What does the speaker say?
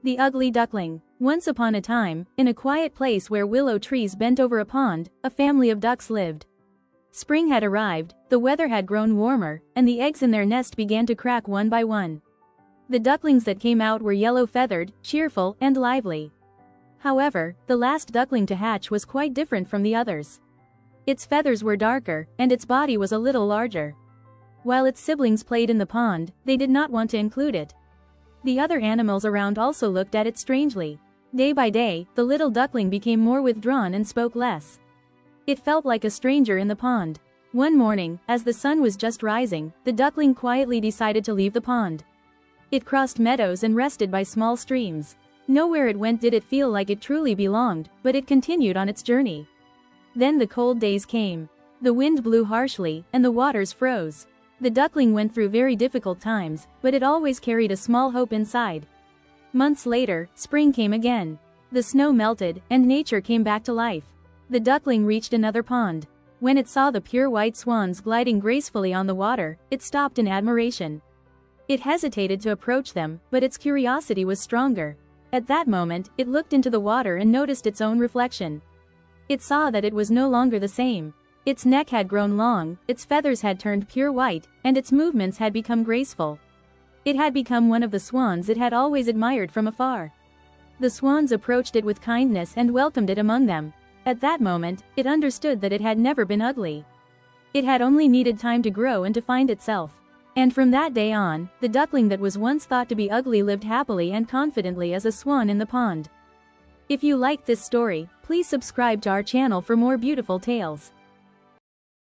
The Ugly Duckling. Once upon a time, in a quiet place where willow trees bent over a pond, a family of ducks lived. Spring had arrived, the weather had grown warmer, and the eggs in their nest began to crack one by one. The ducklings that came out were yellow-feathered, cheerful, and lively. However, the last duckling to hatch was quite different from the others. Its feathers were darker, and its body was a little larger. While its siblings played in the pond, they did not want to include it. The other animals around also looked at it strangely. Day by day, the little duckling became more withdrawn and spoke less. It felt like a stranger in the pond. One morning, as the sun was just rising, the duckling quietly decided to leave the pond. It crossed meadows and rested by small streams. Nowhere it went did it feel like it truly belonged, but it continued on its journey. Then the cold days came. The wind blew harshly, and the waters froze. The duckling went through very difficult times, but it always carried a small hope inside. Months later, spring came again. The snow melted, and nature came back to life. The duckling reached another pond. When it saw the pure white swans gliding gracefully on the water, it stopped in admiration. It hesitated to approach them, but its curiosity was stronger. At that moment, it looked into the water and noticed its own reflection. It saw that it was no longer the same. Its neck had grown long, its feathers had turned pure white, and its movements had become graceful. It had become one of the swans it had always admired from afar. The swans approached it with kindness and welcomed it among them. At that moment, it understood that it had never been ugly. It had only needed time to grow and to find itself. And from that day on, the duckling that was once thought to be ugly lived happily and confidently as a swan in the pond. If you liked this story, please subscribe to our channel for more beautiful tales.